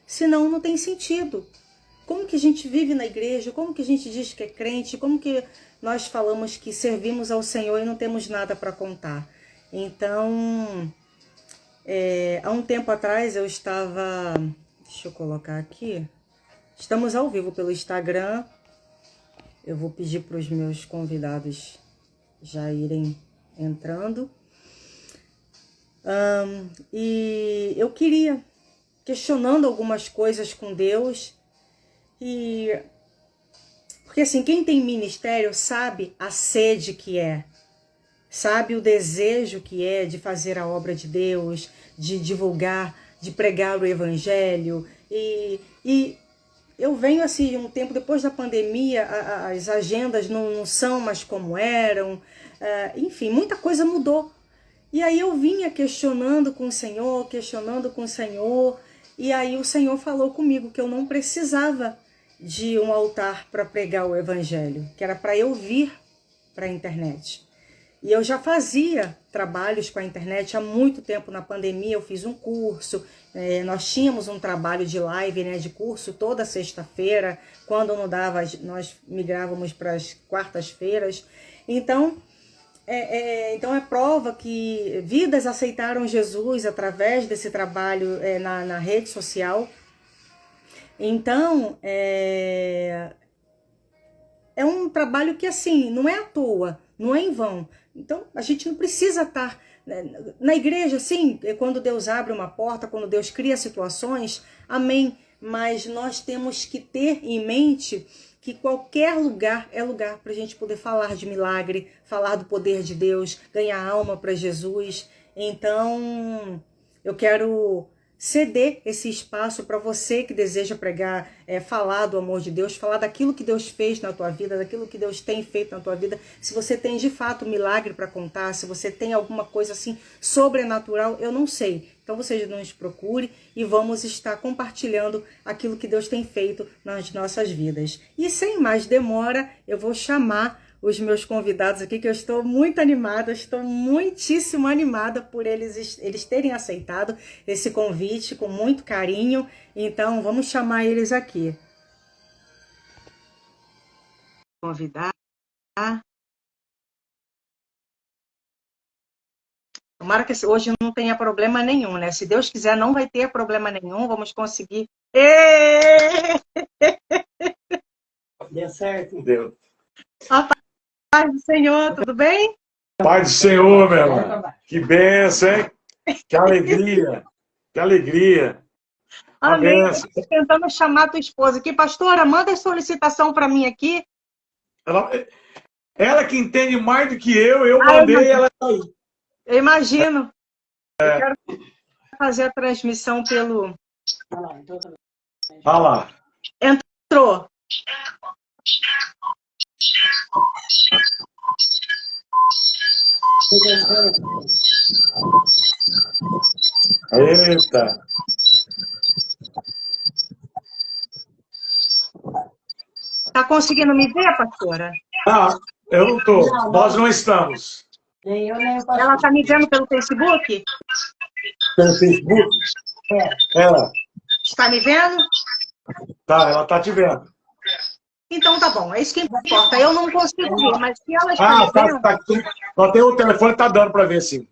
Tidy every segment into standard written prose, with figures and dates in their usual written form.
Senão não tem sentido. Como que a gente vive na igreja? Como que a gente diz que é crente? Como que nós falamos que servimos ao Senhor e não temos nada para contar? Então, há um tempo atrás eu estava... Deixa eu colocar aqui. Estamos ao vivo pelo Instagram. Eu vou pedir para os meus convidados já irem entrando. E eu queria, questionando algumas coisas com Deus, porque assim, quem tem ministério sabe a sede que é, sabe o desejo que é de fazer a obra de Deus, de divulgar, de pregar o evangelho. E eu venho assim, um tempo depois da pandemia, as agendas não são mais como eram, enfim, muita coisa mudou. E aí eu vinha questionando com o Senhor, e aí o Senhor falou comigo que eu não precisava de um altar para pregar o evangelho, que era para eu vir para a internet. E eu já fazia trabalhos com a internet há muito tempo. Na pandemia eu fiz um curso, nós tínhamos um trabalho de live, né, de curso toda sexta-feira. Quando não dava, nós migrávamos para as quartas-feiras. Então é prova que vidas aceitaram Jesus através desse trabalho na rede social. Então, é um trabalho que, assim, não é à toa, não é em vão. Então, a gente não precisa estar... Na igreja, sim, quando Deus abre uma porta, quando Deus cria situações, amém. Mas nós temos que ter em mente que qualquer lugar é lugar para a gente poder falar de milagre, falar do poder de Deus, ganhar alma para Jesus. Então, eu quero ceder esse espaço para você que deseja pregar, falar do amor de Deus, falar daquilo que Deus fez na tua vida, daquilo que Deus tem feito na tua vida. Se você tem de fato um milagre para contar, se você tem alguma coisa assim sobrenatural, eu não sei. Então você nos procure e vamos estar compartilhando aquilo que Deus tem feito nas nossas vidas. E sem mais demora, eu vou chamar os meus convidados aqui, que eu estou muito animada, estou muitíssimo animada por eles terem aceitado esse convite com muito carinho. Então, vamos chamar eles aqui. Convidar. Tomara que hoje não tenha problema nenhum, né? Se Deus quiser, não vai ter problema nenhum, vamos conseguir. Deu certo? Deu. Paz do Senhor, tudo bem? Paz do Senhor, meu irmão. Que bênção, hein? Que alegria. Que alegria. Amém. Estou tentando chamar a tua esposa aqui. Pastora, manda a solicitação para mim aqui. Ela que entende mais do que eu mandei ela aí. Eu imagino. Eu quero fazer a transmissão pelo... Olha lá. Entrou. Eita. Tá conseguindo me ver, pastora? Ah, eu não tô. Nós não estamos. Nem eu, nem o pastor. Ela tá me vendo pelo Facebook? Pelo Facebook? Ela. Está me vendo? Tá, ela tá te vendo. Então tá bom, é isso que importa. Eu não consigo ver, mas se ela está me vendo... Tá aqui. Só tem o telefone, tá dando para ver, sim.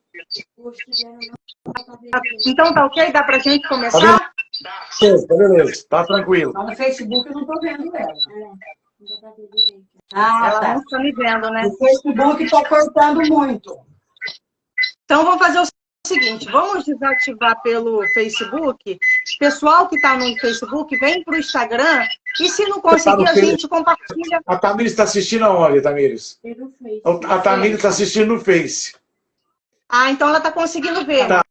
Então tá ok? Dá pra gente começar? Sim, tá beleza. Tá tranquilo. Lá no Facebook eu não tô vendo ela. Ela Tá. não está me vendo, né? O Facebook tá cortando muito. Então vamos fazer o seguinte, vamos desativar pelo Facebook. Pessoal que está no Facebook, vem para o Instagram e se não conseguir, a gente compartilha. A Tamires está assistindo aonde, Tamires? A Tamires está assistindo no Face. Ah, então ela está conseguindo ver. Tá.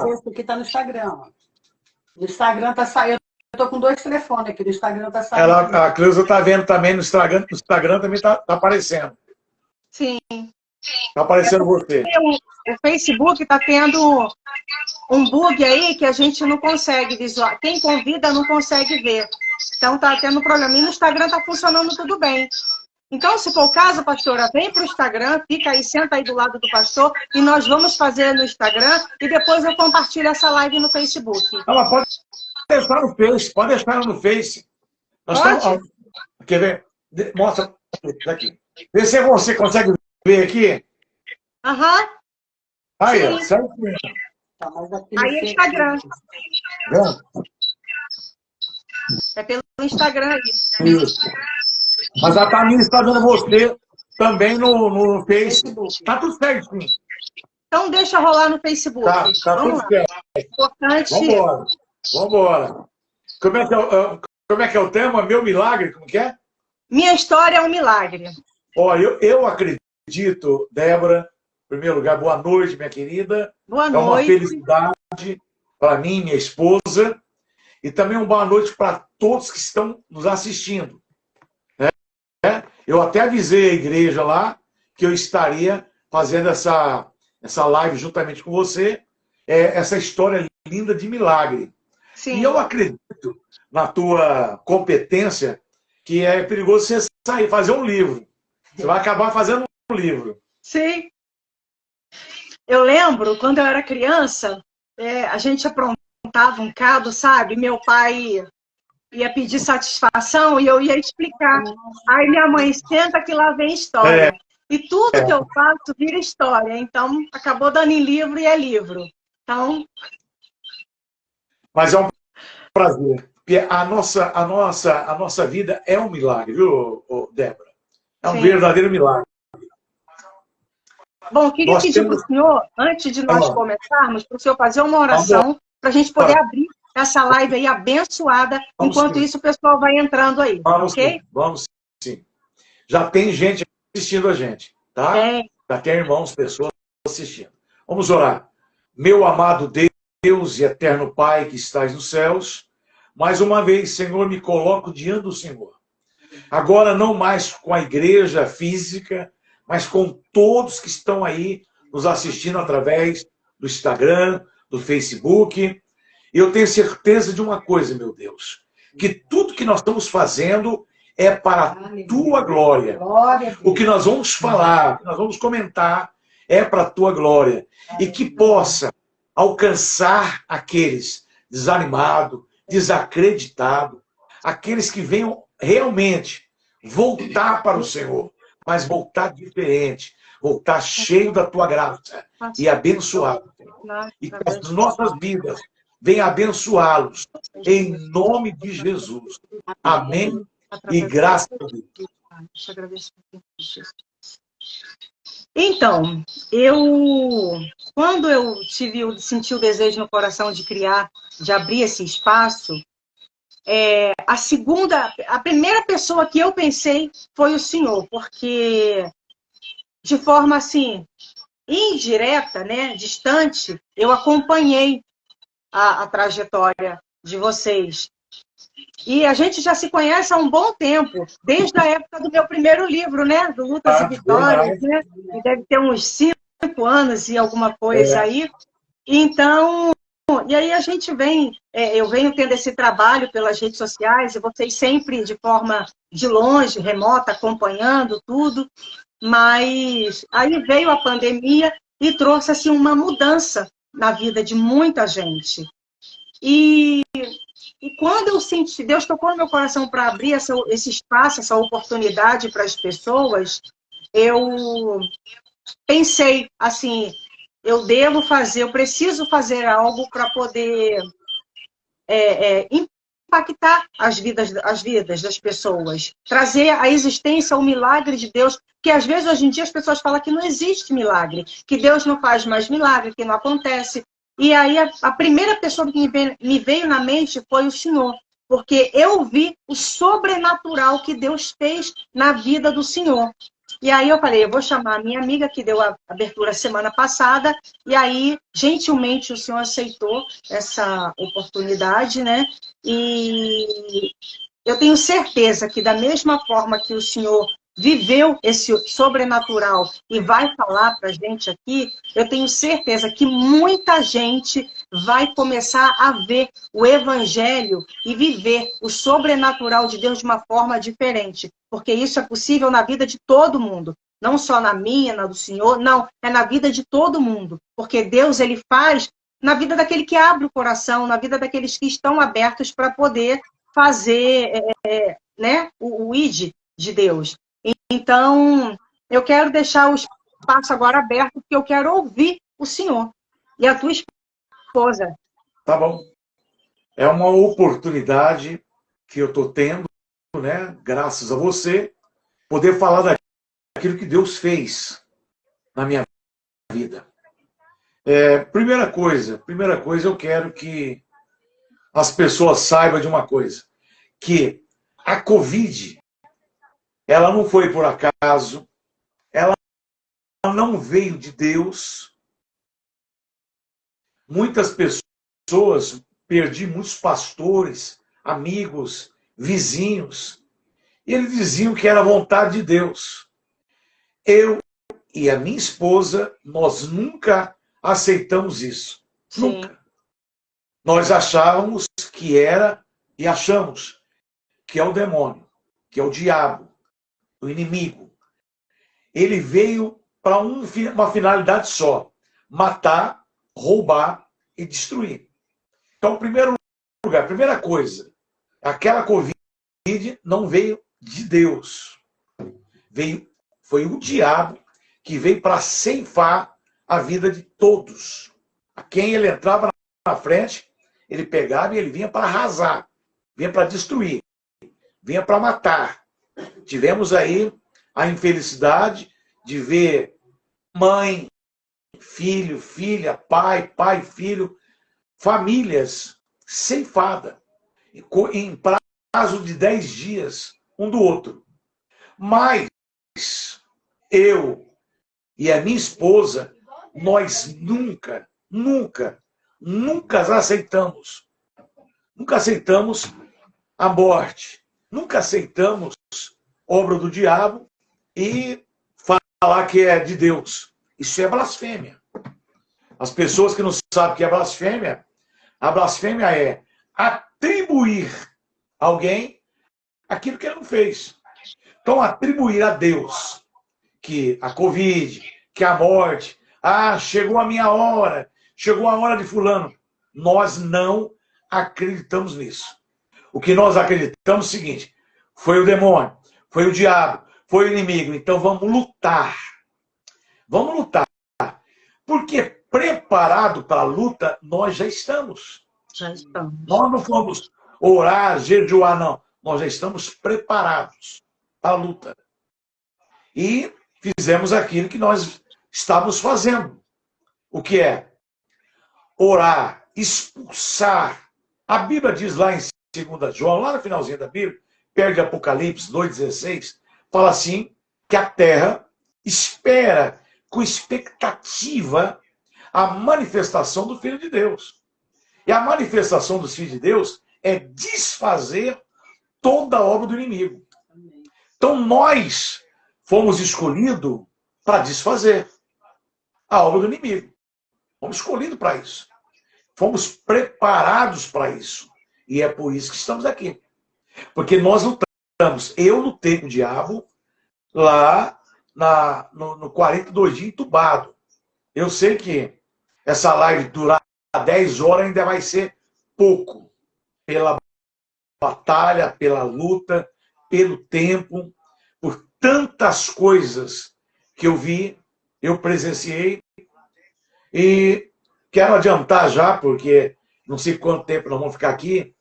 Esse aqui tá no Instagram. Ó. No Instagram tá saindo. Eu tô com 2 telefones aqui. No Instagram tá saindo. A Cleusa tá vendo também no Instagram. No Instagram também tá aparecendo. Sim. Tá aparecendo você. O Facebook está tendo um bug aí que a gente não consegue visualizar. Quem convida não consegue ver. Então tá tendo problema. E no Instagram tá funcionando tudo bem. Então, se for o caso, pastora, vem para o Instagram, fica aí, senta aí do lado do pastor, e nós vamos fazer no Instagram, e depois eu compartilho essa live no Facebook. Ela pode deixar no Face, pode deixar ela no Face. Nós estamos... Quer ver? Mostra aqui. Vê se você consegue ver aqui. Aham. Aí, ó, Sim. certinho. Tá, mas aqui Aí é Instagram. Vendo? É pelo Instagram aí. Isso. Mas a Tamires está vendo você também no Face. Tá tudo certinho. Então deixa rolar no Facebook. Tá Vamos tudo lá. certo. Importante. Vambora. Como é que é o tema? Meu milagre? Como que é? Minha história é um milagre. Ó, eu acredito, Débora, em primeiro lugar, boa noite, minha querida. Boa É uma noite. felicidade para mim, minha esposa, e também uma boa noite para todos que estão nos assistindo. Né? Eu até avisei a igreja lá que eu estaria fazendo essa live juntamente com você, essa história linda de milagre. Sim. E eu acredito na tua competência que é perigoso você sair, fazer um livro. Você vai acabar fazendo um livro. Sim. Eu lembro, quando eu era criança, a gente aprontava um bocado, sabe? Meu pai ia pedir satisfação e eu ia explicar. Aí minha mãe, senta que lá vem história. E tudo que eu faço vira história. Então, acabou dando em livro e é livro. Então... Mas é um prazer. Porque a nossa vida é um milagre, viu, Débora? É um verdadeiro milagre. Bom, eu queria pedir para o senhor, antes de nós começarmos, para o senhor fazer uma oração, para a gente poder abrir essa live aí abençoada. Enquanto isso, o pessoal vai entrando aí, ok? Vamos sim. Já tem gente assistindo a gente, tá? Já tem irmãos, pessoas assistindo. Vamos orar. Meu amado Deus e eterno Pai que estás nos céus, mais uma vez, Senhor, me coloco diante do Senhor. Agora não mais com a igreja física, mas com todos que estão aí nos assistindo através do Instagram, do Facebook. Eu tenho certeza de uma coisa, meu Deus, que tudo que nós estamos fazendo é para a tua glória. O que nós vamos falar, o que nós vamos comentar é para a tua glória. E que possa alcançar aqueles desanimados, desacreditados, aqueles que venham realmente voltar para o Senhor, mas voltar diferente, voltar cheio da tua graça e abençoado. E que as nossas vidas venham abençoá-los em nome de Jesus. Amém e graças a Deus. Então, quando eu senti o desejo no coração de criar, de abrir esse espaço, a primeira pessoa que eu pensei foi o senhor, porque de forma assim, indireta, né, distante, eu acompanhei a trajetória de vocês. E a gente já se conhece há um bom tempo, desde a época do meu primeiro livro, né, do Lutas e Vitórias, né, e deve ter uns 5 anos e alguma coisa aí. Então, e aí a gente eu venho tendo esse trabalho pelas redes sociais, e vocês sempre de forma de longe, remota, acompanhando tudo, mas aí veio a pandemia e trouxe assim, uma mudança na vida de muita gente. E quando eu senti, Deus tocou no meu coração para abrir esse espaço, essa oportunidade para as pessoas, eu pensei assim, eu preciso fazer algo para poder impactar as vidas das pessoas, trazer à existência o milagre de Deus, que às vezes hoje em dia as pessoas falam que não existe milagre, que Deus não faz mais milagre, que não acontece. E aí a primeira pessoa que me veio na mente foi o Senhor, porque eu vi o sobrenatural que Deus fez na vida do Senhor. E aí eu falei, eu vou chamar a minha amiga que deu a abertura semana passada, e aí, gentilmente, o senhor aceitou essa oportunidade, né? E eu tenho certeza que da mesma forma que o senhor viveu esse sobrenatural e vai falar para a gente aqui, eu tenho certeza que muita gente vai começar a ver o evangelho e viver o sobrenatural de Deus de uma forma diferente, porque isso é possível na vida de todo mundo, não só na minha, na do Senhor, não, é na vida de todo mundo, porque Deus, ele faz na vida daquele que abre o coração, na vida daqueles que estão abertos para poder fazer né, o ID de Deus. Então, eu quero deixar o espaço agora aberto, porque eu quero ouvir o senhor e a tua esposa. Tá bom. É uma oportunidade que eu estou tendo, né, graças a você, poder falar daquilo que Deus fez na minha vida. Primeira coisa, eu quero que as pessoas saibam de uma coisa, que a Covid, ela não foi por acaso, ela não veio de Deus. Muitas pessoas, perdi muitos pastores, amigos, vizinhos, e eles diziam que era vontade de Deus. Eu e a minha esposa, nós nunca aceitamos isso. Sim. Nunca. Nós achávamos que era, e achamos, que é o demônio, que é o diabo, o inimigo. Ele veio para uma finalidade só: matar, roubar e destruir. Então, em primeiro lugar, primeira coisa, aquela Covid não veio de Deus. Foi o diabo que veio para ceifar a vida de todos. A quem ele entrava na frente, ele pegava e ele vinha para arrasar, vinha para destruir, vinha para matar. Tivemos aí a infelicidade de ver mãe, filho, filha, pai, filho, famílias ceifadas em prazo de 10 dias, um do outro. Mas eu e a minha esposa, nós nunca aceitamos. Nunca aceitamos a morte. Nunca aceitamos obra do diabo e falar que é de Deus. Isso é blasfêmia. As pessoas que não sabem o que é blasfêmia, a blasfêmia é atribuir a alguém aquilo que ele não fez. Então, atribuir a Deus que a Covid, que a morte, chegou a minha hora, chegou a hora de fulano. Nós não acreditamos nisso. O que nós acreditamos é o seguinte: foi o demônio, foi o diabo, foi o inimigo. Então vamos lutar. Vamos lutar. Porque preparado para a luta, nós já estamos. Já estamos. Nós não fomos orar, jejuar, não. Nós já estamos preparados para a luta. E fizemos aquilo que nós estávamos fazendo. O que é? Orar, expulsar. A Bíblia diz lá em 2 João, lá no finalzinho da Bíblia, perto de Apocalipse 2,16, fala assim, que a terra espera com expectativa a manifestação do Filho de Deus. E a manifestação dos filhos de Deus é desfazer toda a obra do inimigo. Então nós fomos escolhidos para desfazer a obra do inimigo. Fomos escolhidos para isso. Fomos preparados para isso. E é por isso que estamos aqui. Porque nós lutamos. Eu lutei com o diabo lá no 42 dias entubado. Eu sei que essa live durar 10 horas ainda vai ser pouco. Pela batalha, pela luta, pelo tempo, por tantas coisas que eu vi, eu presenciei. E quero adiantar já, porque não sei quanto tempo nós vamos ficar aqui,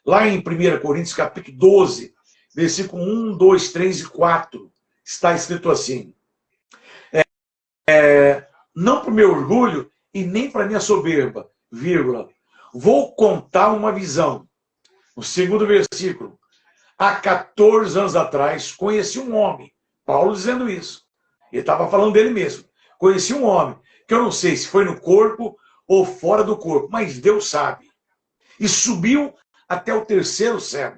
lá em 1 Coríntios, capítulo 12, versículo 1, 2, 3 e 4, está escrito assim: não para o meu orgulho e nem para a minha soberba, vírgula, vou contar uma visão. No segundo versículo, há 14 anos atrás, conheci um homem, Paulo dizendo isso, ele estava falando dele mesmo, conheci um homem, que eu não sei se foi no corpo ou fora do corpo, mas Deus sabe, e subiu até o 3º céu.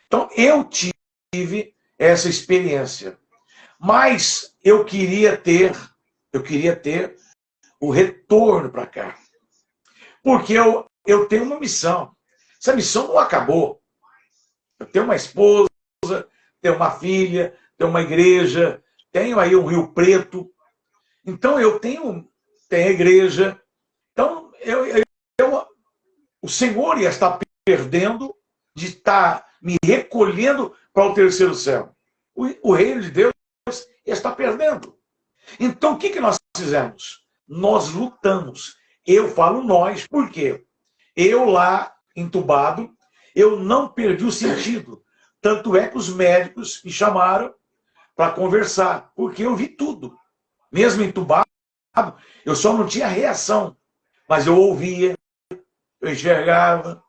Então, eu tive essa experiência, mas eu queria ter o retorno para cá, porque eu tenho uma missão. Essa missão não acabou. Eu tenho uma esposa, tenho uma filha, tenho uma igreja, tenho aí um Rio Preto. Então eu tenho a igreja. Então o Senhor ia estar perdendo de estar me recolhendo para o terceiro céu. O reino de Deus ia estar perdendo. Então, o que nós fizemos? Nós lutamos. Eu falo nós, por quê? Eu lá, entubado, eu não perdi o sentido. Tanto é que os médicos me chamaram para conversar, porque eu vi tudo. Mesmo entubado, eu só não tinha reação. Mas eu ouvia, eu enxergava.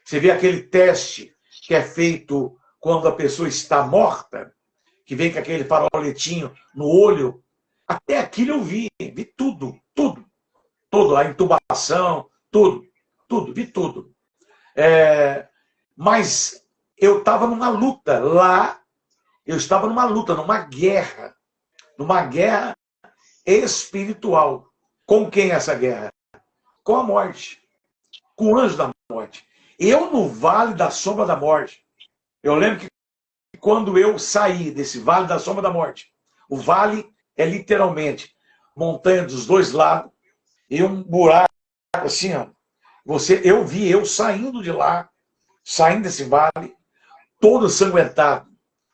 Você vê aquele teste que é feito quando a pessoa está morta, que vem com aquele faroletinho no olho. Até aquilo eu vi tudo, tudo. Tudo, a intubação, tudo, vi tudo. Mas eu estava numa luta lá, eu estava numa luta, numa guerra espiritual. Com quem é essa guerra? Com a morte, com o anjo da morte. Eu no vale da sombra da morte. Eu lembro que quando eu saí desse vale da sombra da morte, o vale é literalmente montanha dos dois lados e um buraco assim, ó. Eu vi eu saindo de lá, saindo desse vale, todo ensanguentado,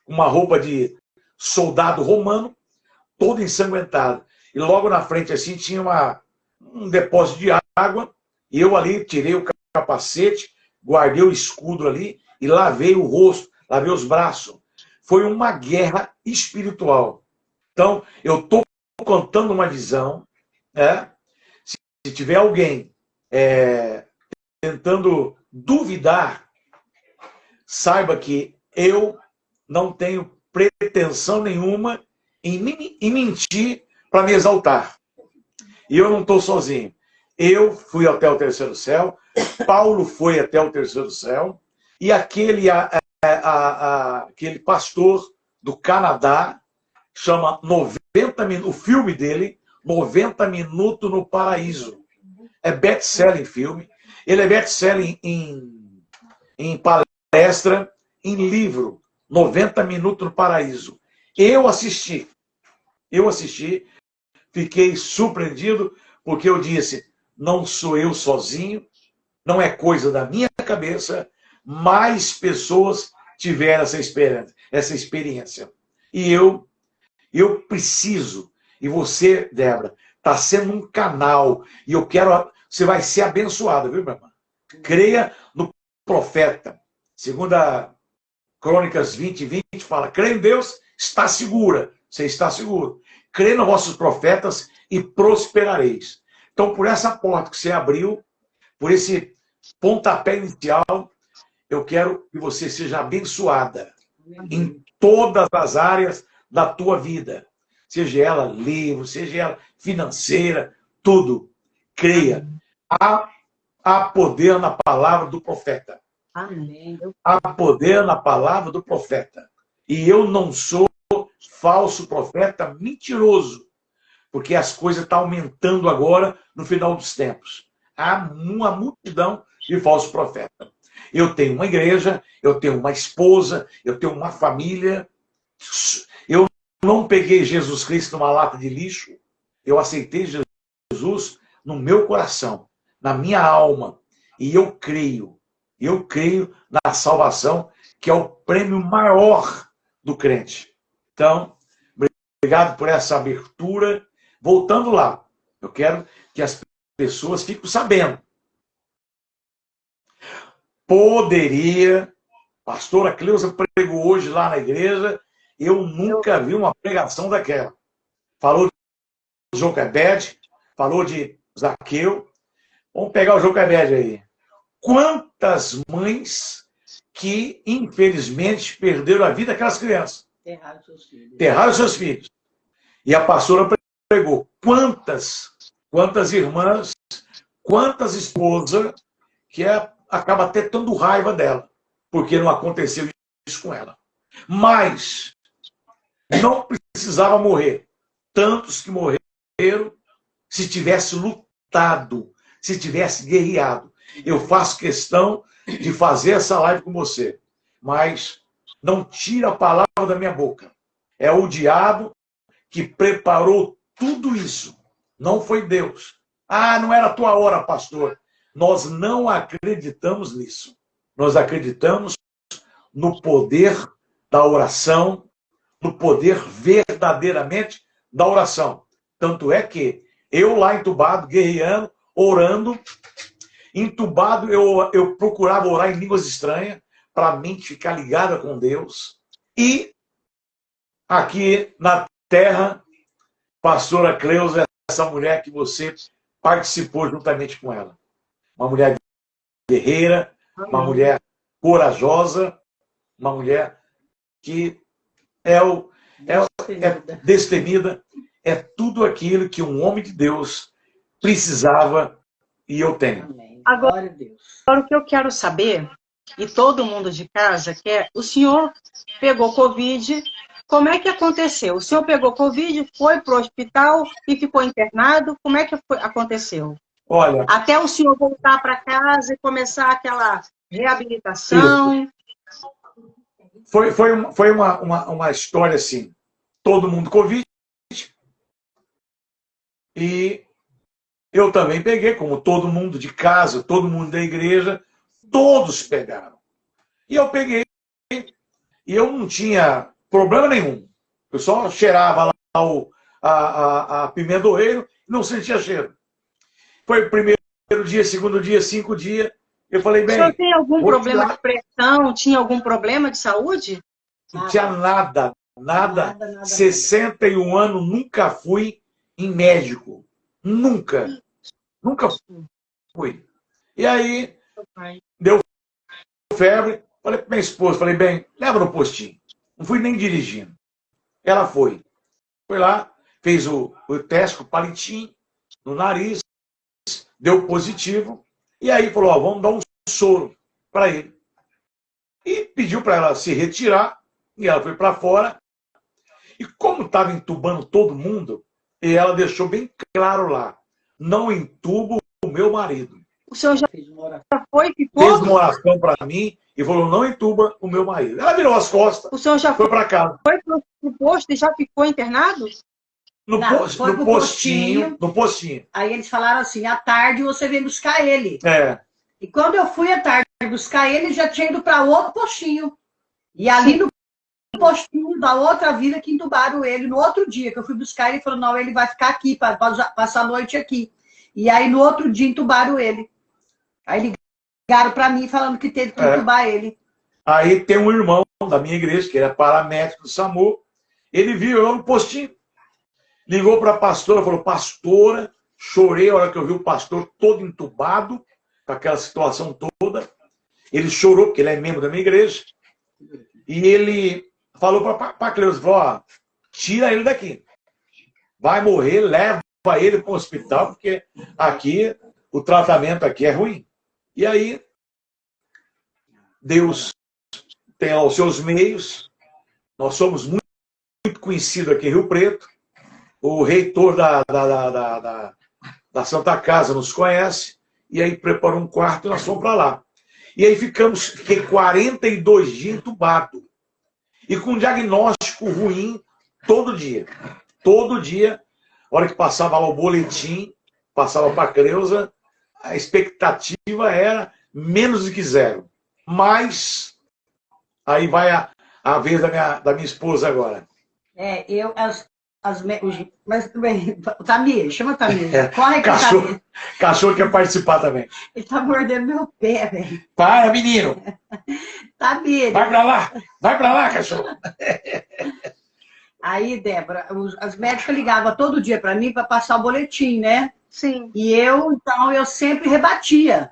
uma roupa de soldado romano, todo ensanguentado. E logo na frente assim tinha um depósito de água, e eu ali tirei o capacete, guardei o escudo ali e lavei o rosto, lavei os braços. Foi uma guerra espiritual. Então, eu estou contando uma visão, né? Se tiver alguém tentando duvidar, saiba que eu não tenho pretensão nenhuma em mentir para me exaltar. E eu não estou sozinho. Eu fui até o terceiro céu, Paulo foi até o terceiro céu, e aquele pastor do Canadá, chama 90 minutos, o filme dele, 90 Minutos no Paraíso. É best-selling filme. Ele é best-selling em palestra, em livro. 90 Minutos no Paraíso. Eu assisti, fiquei surpreendido, porque eu disse, não sou eu sozinho, não é coisa da minha cabeça, mais pessoas tiveram essa experiência. E eu preciso, e você, Débora, está sendo um canal, e eu quero, você vai ser abençoada, viu, minha irmã? Creia no profeta. Segunda Crônicas 20 fala, creia em Deus, está segura, você está seguro. Creia nos vossos profetas e prosperareis. Então, por essa porta que você abriu, por esse pontapé inicial, eu quero que você seja abençoada em todas as áreas da tua vida. Seja ela livre, seja ela financeira, tudo. Creia. Há poder na palavra do profeta. Amém. Há poder na palavra do profeta. E eu não sou falso profeta mentiroso, porque as coisas estão aumentando agora no final dos tempos. Há uma multidão de falsos profetas. Eu tenho uma igreja, eu tenho uma esposa, eu tenho uma família. Eu não peguei Jesus Cristo numa lata de lixo. Eu aceitei Jesus no meu coração, na minha alma. E eu creio na salvação, que é o prêmio maior do crente. Então, obrigado por essa abertura. Voltando lá, eu quero que as pessoas fiquem sabendo. Poderia, pastora Cleusa pregou hoje lá na igreja, eu nunca vi uma pregação daquela. Falou de Joquebede, falou de Zaqueu. Vamos pegar o Joquebede aí. Quantas mães que, infelizmente, perderam a vida daquelas crianças? Enterraram seus filhos. E a pastora pregou. Quantas irmãs, quantas esposas que acaba até tendo raiva dela, porque não aconteceu isso com ela. Mas não precisava morrer. Tantos que morreram, se tivesse lutado, se tivesse guerreado. Eu faço questão de fazer essa live com você, mas não tira a palavra da minha boca. É o diabo que preparou tudo isso. Não foi Deus. Ah, não era a tua hora, pastor. Nós não acreditamos nisso. Nós acreditamos no poder da oração, no poder verdadeiramente da oração. Tanto é que eu lá entubado, guerreando, orando, entubado, eu procurava orar em línguas estranhas, para a mente ficar ligada com Deus. E aqui na terra, pastora Cleusa, essa mulher que você participou juntamente com ela. Uma mulher guerreira, uma mulher corajosa, uma mulher que é destemida, é tudo aquilo que um homem de Deus precisava e eu tenho. Agora, o que eu quero saber, e todo mundo de casa quer, o senhor pegou Covid, como é que aconteceu? O senhor pegou Covid, foi para o hospital e ficou internado, como é que aconteceu? Olha, até o senhor voltar para casa e começar aquela reabilitação. Foi uma história assim, todo mundo Covid, e eu também peguei, como todo mundo de casa, todo mundo da igreja, todos pegaram. E eu peguei, e eu não tinha problema nenhum. Eu só cheirava lá a pimenta do reino e não sentia cheiro. Foi o primeiro dia, segundo dia, 5 dias. Eu falei, bem... O senhor tem algum problema de pressão? Tinha algum problema de saúde? Não tinha nada. 61 anos, nunca fui em médico. Nunca fui. E aí, deu febre. Falei para minha esposa, falei, bem, leva no postinho. Não fui nem dirigindo. Ela foi. Foi lá, fez o teste com o palitinho no nariz, deu positivo. E aí falou, ó, vamos dar um soro para ele. E pediu para ela se retirar. E ela foi para fora. E como estava entubando todo mundo, e ela deixou bem claro lá, não entubo o meu marido. O senhor já fez uma oração para mim e falou, não entuba o meu marido. Ela virou as costas, o senhor já foi para casa. Foi para o posto e já ficou internado? No postinho. Aí eles falaram assim, à tarde você vem buscar ele. É. E quando eu fui à tarde buscar ele, já tinha ido para outro postinho. E ali no postinho da outra vida que entubaram ele. No outro dia que eu fui buscar, ele falou, não, ele vai ficar aqui, para passar a noite aqui. E aí no outro dia entubaram ele. Aí ligaram para mim falando que teve que entubar ele. Aí tem um irmão da minha igreja, que era paramédico do SAMU, ele viu eu no postinho. Ligou para a pastora, falou, pastora, chorei a hora que eu vi o pastor todo entubado, com aquela situação toda. Ele chorou, porque ele é membro da minha igreja. E ele falou para a Cleusa, falou, ó, tira ele daqui. Vai morrer, leva ele para o hospital, porque aqui, o tratamento aqui é ruim. E aí, Deus tem lá os seus meios. Nós somos muito conhecidos aqui em Rio Preto. O reitor da Santa Casa nos conhece. E aí preparou um quarto e nós fomos para lá. E aí fiquei 42 dias entubado. E com um diagnóstico ruim todo dia. Todo dia, a hora que passava lá o boletim, passava para a Cleusa, a expectativa era menos do que 0. Mas aí vai a vez da minha esposa agora. Mas Tamir, chama Tamir. Corre com o cachorro quer participar também. Ele tá mordendo meu pé, velho. Para, menino. Tamir. Vai pra lá, cachorro. Aí, Débora, as médicas ligavam todo dia para mim para passar o boletim, né? Sim. E eu sempre rebatia.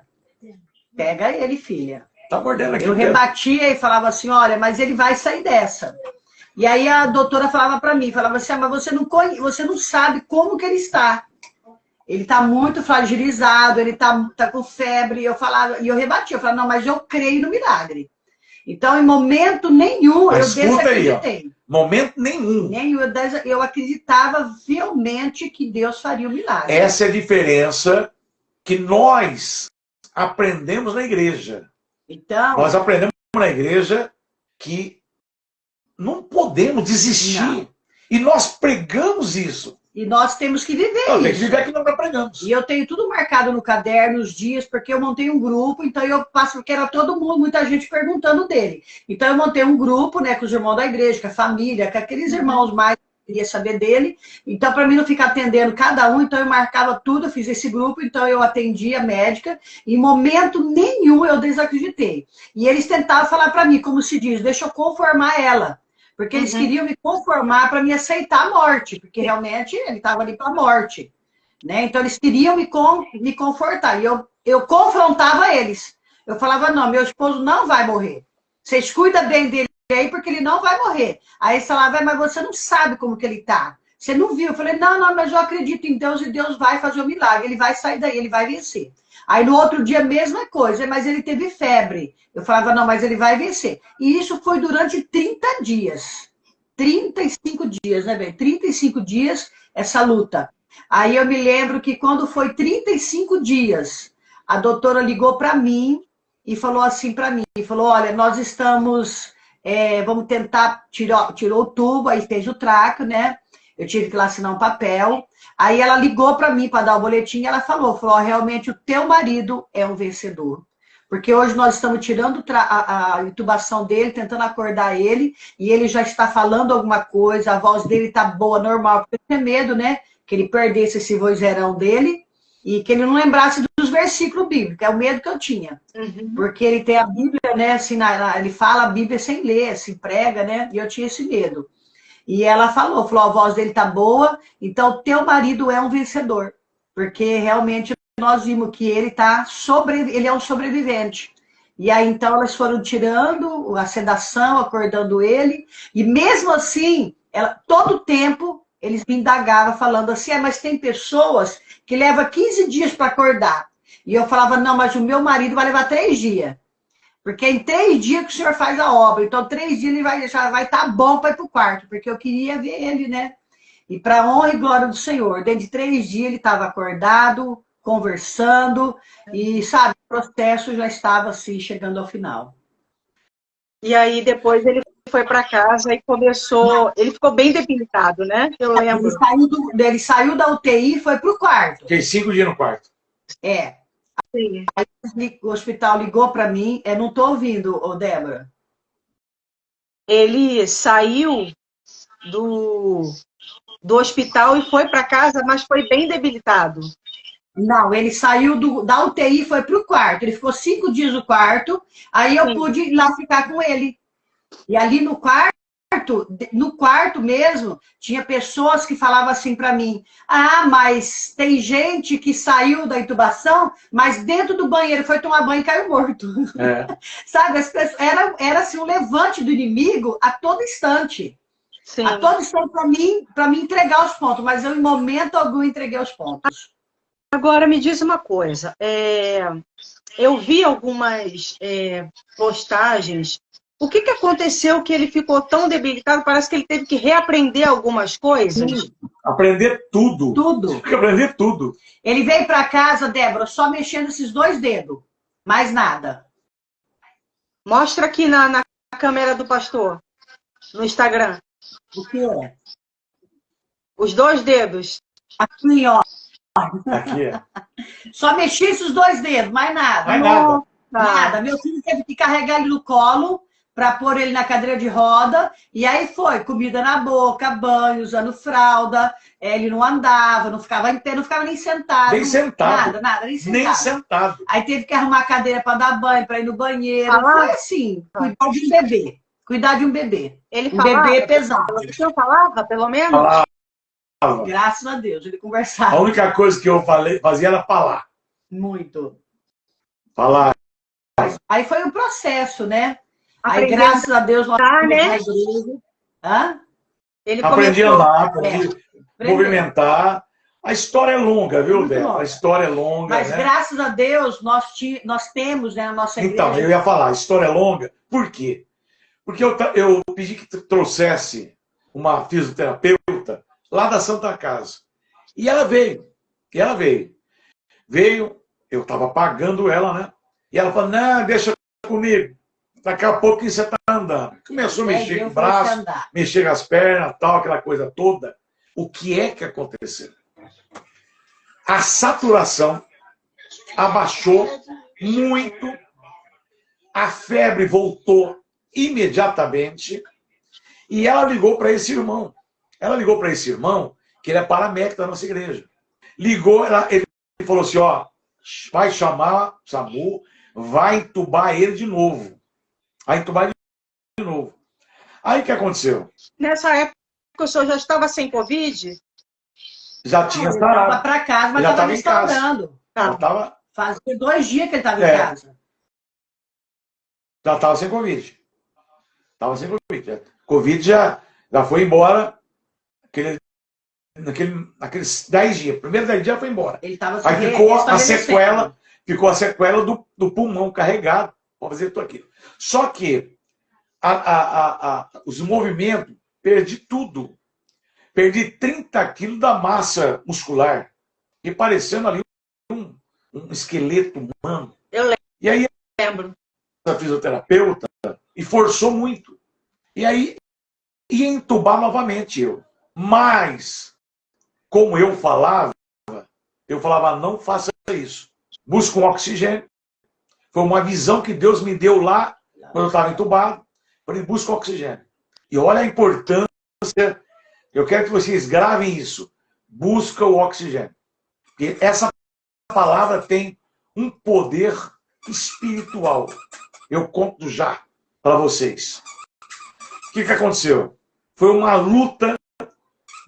Pega ele, filha. Tá mordendo aqui. Eu rebatia e falava assim, olha, mas ele vai sair dessa. E aí a doutora falava para mim, falava assim, mas você não sabe como que ele está. Ele está muito fragilizado, ele tá com febre. E eu rebatia, eu falava, não, mas eu creio no milagre. Então, em momento nenhum, eu desacreditei. Momento nenhum. Eu acreditava fielmente que Deus faria o milagre. Essa é a diferença que nós aprendemos na igreja. Então, nós aprendemos na igreja que não podemos desistir. Não. E nós pregamos isso. E nós temos que viver Tem que isso. viver aquilo que nós pregamos. E eu tenho tudo marcado no caderno, os dias, porque eu montei um grupo, então eu passo, porque era todo mundo, muita gente perguntando dele. Então eu montei um grupo, né, com os irmãos da igreja, com a família, com aqueles irmãos mais que queria saber dele. Então, para mim não ficar atendendo cada um, então eu marcava tudo, eu fiz esse grupo, então eu atendia a médica. Em momento nenhum eu desacreditei. E eles tentavam falar para mim, como se diz, deixa eu conformar ela. Porque eles queriam me conformar para me aceitar a morte, porque realmente ele estava ali para a morte. Né? Então, eles queriam me confortar. E eu confrontava eles. Eu falava, não, meu esposo não vai morrer. Vocês cuidam bem dele aí, porque ele não vai morrer. Aí eles falavam, mas você não sabe como que ele está. Você não viu. Eu falei, não, mas eu acredito em Deus e Deus vai fazer o milagre. Ele vai sair daí, ele vai vencer. Aí no outro dia, mesma coisa, mas ele teve febre. Eu falava, não, mas ele vai vencer. E isso foi durante 30 dias. 35 dias, né, bem? 35 dias essa luta. Aí eu me lembro que quando foi 35 dias, a doutora ligou para mim e falou assim para mim, falou, olha, nós estamos, vamos tentar, tirou o tubo, aí fez o traco, né? Eu tive que lá assinar um papel. Aí ela ligou para mim para dar o boletim e ela falou, ó, realmente o teu marido é um vencedor. Porque hoje nós estamos tirando a intubação dele, tentando acordar ele, e ele já está falando alguma coisa, a voz dele está boa, normal, porque eu tinha medo, né? Que ele perdesse esse vozeirão dele e que ele não lembrasse dos versículos bíblicos, é o medo que eu tinha. Porque ele tem a Bíblia, né? Assim, ele fala a Bíblia sem ler, assim, prega, né? E eu tinha esse medo. E ela falou, a voz dele tá boa, então teu marido é um vencedor. Porque realmente nós vimos que ele ele é um sobrevivente. E aí então elas foram tirando a sedação, acordando ele, e mesmo assim, todo tempo eles me indagavam falando assim, mas tem pessoas que levam 15 dias para acordar. E eu falava, não, mas o meu marido vai levar 3 dias. Porque é em 3 dias que o senhor faz a obra. Então, 3 dias ele já vai estar bom para ir para o quarto, porque eu queria ver ele, né? E para a honra e glória do Senhor. Dentro de 3 dias ele estava acordado, conversando, e, sabe, o processo já estava, assim, chegando ao final. E aí, depois ele foi para casa e começou... Ele ficou bem debilitado, né? Eu lembro. Ele saiu da UTI e foi para o quarto. Fiquei 5 dias no quarto. É. Sim. Aí o hospital ligou para mim. Não estou ouvindo, Débora. Ele saiu do hospital e foi para casa, mas foi bem debilitado. Não, ele saiu da UTI e foi para o quarto. Ele ficou 5 dias no quarto. Aí eu pude ir lá ficar com ele. E ali no quarto mesmo, tinha pessoas que falavam assim para mim, mas tem gente que saiu da intubação, mas dentro do banheiro foi tomar banho e caiu morto. Sabe, as pessoas, era assim, um levante do inimigo a todo instante. Sim. A todo instante para mim entregar os pontos, mas eu em momento algum entreguei os pontos. Agora me diz uma coisa, eu vi algumas postagens. O que aconteceu que ele ficou tão debilitado? Parece que ele teve que reaprender algumas coisas. Sim. Aprender tudo. Tudo. Tem que aprender tudo. Ele veio para casa, Débora, só mexendo esses 2 dedos. Mais nada. Mostra aqui na câmera do pastor. No Instagram. O que é? Os 2 dedos. Aqui, ó. Aqui. Só mexia esses 2 dedos, mais nada. Mais nada. Nada. Meu filho teve que carregar ele no colo para pôr ele na cadeira de roda, e aí foi, comida na boca, banho, usando fralda, ele não andava, não ficava em pé, não ficava nem sentado. Nem sentado. Nada, nem sentado. Nem sentado. Aí teve que arrumar a cadeira para dar banho, para ir no banheiro. Foi assim, cuidar de um bebê. Cuidar de um bebê. Ele falava? Bebê pesado. Você falava, pelo menos? Falava. Graças a Deus, ele conversava. A única coisa que eu fazia era falar. Muito. Falar. Aí foi um processo, né? Aprendi aí, graças a Deus, nós fomos né? na igreja. Hã? Ele aprendi a andar, aprendi a movimentar. A história é longa, viu, Débora? A história é longa. Mas, né? Graças a Deus, nós temos, né, a nossa igreja. Então, eu ia falar, a história é longa. Por quê? Porque eu pedi que trouxesse uma fisioterapeuta lá da Santa Casa. E ela veio. Veio, eu estava pagando ela, né? E ela falou, não, deixa comigo. Daqui a pouco você está andando. Começou a mexer com o braço, mexer com as pernas, tal, aquela coisa toda. o que é que aconteceu? A saturação abaixou muito, a febre voltou imediatamente e ela ligou para esse irmão. Ela ligou para esse irmão, que ele é paramédico da nossa igreja. Ligou, ele falou assim, ó, vai chamar SAMU, vai entubar ele de novo. Vai entubar de novo. Aí o que aconteceu? Nessa época o senhor já estava sem Covid? Já tinha Ele estava sarado. para casa, mas Já estava estava em casa. restaurando. Já tava... Fazia 2 dias que ele estava em casa. Já estava sem Covid. Estava sem Covid. Covid já foi embora naqueles 10 dias. Primeiro 10 dias foi embora. Ele estava Aí ficou a sequela do pulmão carregado para fazer tudo aquilo. Só que os movimentos, perdi tudo. Perdi 30 quilos da massa muscular. E parecendo ali um esqueleto humano. Eu E aí lembro. A fisioterapeuta e forçou muito. E aí ia entubar novamente eu. Mas, como eu falava, não faça isso. Busca um oxigênio. Foi uma visão que Deus me deu lá, quando eu estava entubado. Falei, busca oxigênio. E olha a importância, eu quero que vocês gravem isso. Busca o oxigênio. Porque essa palavra tem um poder espiritual. Eu conto já para vocês. O que aconteceu? Foi uma luta,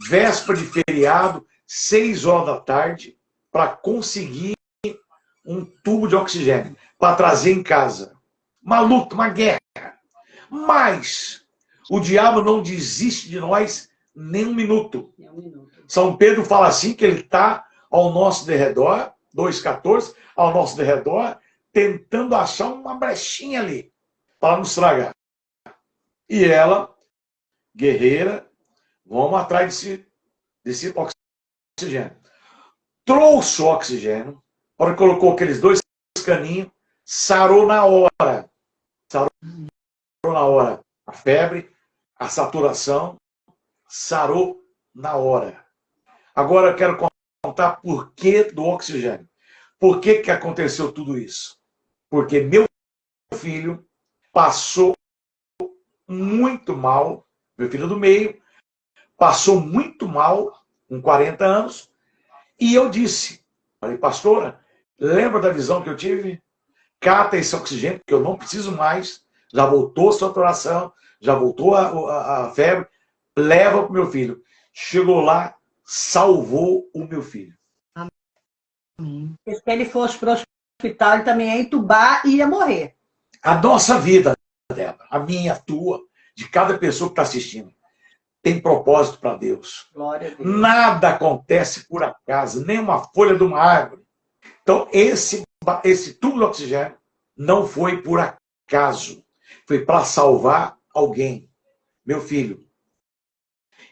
véspera de feriado, 6 horas da tarde, para conseguir um tubo de oxigênio, para trazer em casa. Uma luta, uma guerra. Mas o diabo não desiste de nós nem um minuto. São Pedro fala assim, que ele está ao nosso derredor, 2,14, ao nosso derredor, tentando achar uma brechinha ali para nos tragar. E ela, guerreira, vamos atrás desse oxigênio. Trouxe o oxigênio, a hora que colocou aqueles 2 caninhos, sarou na hora. Sarou na hora a febre, a saturação, sarou na hora. Agora eu quero contar por que do oxigênio. Por que aconteceu tudo isso? Porque meu filho passou muito mal, meu filho do meio, passou muito mal, com 40 anos, e eu disse, falei, pastora, lembra da visão que eu tive? Cata esse oxigênio, que eu não preciso mais, já voltou a saturação, já voltou a febre, leva para o meu filho. Chegou lá, salvou o meu filho. Se ele fosse para o hospital, ele também ia entubar e ia morrer. A nossa vida, Débora, a minha, a tua, de cada pessoa que está assistindo, tem propósito para Deus. Glória a Deus. Nada acontece por acaso, nem uma folha de uma árvore. Então, esse tubo de oxigênio não foi por acaso. Foi para salvar alguém. Meu filho.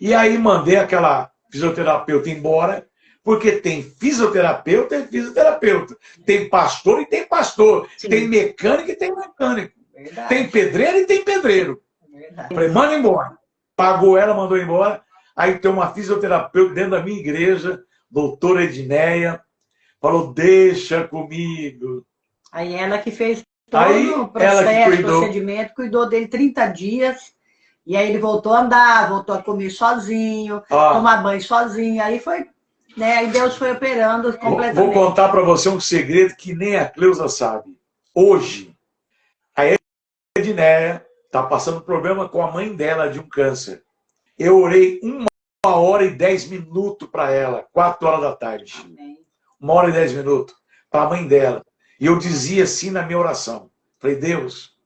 E aí mandei aquela fisioterapeuta embora, porque tem fisioterapeuta e fisioterapeuta. Tem pastor e tem pastor. Sim. Tem mecânico e tem mecânico. Verdade. Tem pedreiro e tem pedreiro. Verdade. Falei, manda embora. Pagou ela, mandou embora. Aí tem uma fisioterapeuta dentro da minha igreja, doutora Edneia, falou, deixa comigo. Aí ela que fez todo o processo, procedimento, cuidou dele 30 dias. E aí ele voltou a andar, voltou a comer sozinho, tomar banho sozinho. Aí foi, né? Aí Deus foi operando completamente. Vou contar para você um segredo que nem a Cleusa sabe. Hoje, a Edneia está passando problema com a mãe dela de um câncer. Eu orei 1h10 para ela, 4 horas da tarde. Amém. 1h10 para a mãe dela. E eu dizia assim na minha oração. Falei, Deus,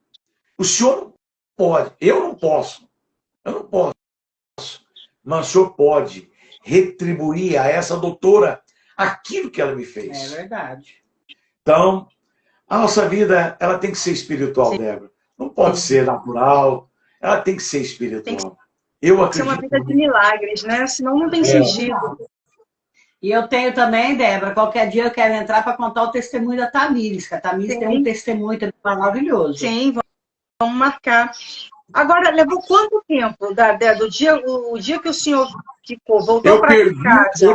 o Senhor não pode, eu não posso. Eu não posso. Mas o Senhor pode retribuir a essa doutora aquilo que ela me fez. É verdade. Então, a nossa vida, ela tem que ser espiritual, Débora. Não pode ser natural. Ela tem que ser espiritual. Eu acredito. Tem que ser uma vida de milagres, né? Senão não tem sentido. E eu tenho também, Débora, qualquer dia eu quero entrar para contar o testemunho da Tamires, que a Tamires tem um testemunho maravilhoso. Sim, vamos marcar. Agora, levou quanto tempo do dia, o dia que o senhor ficou, voltou Eu para perdi, casa?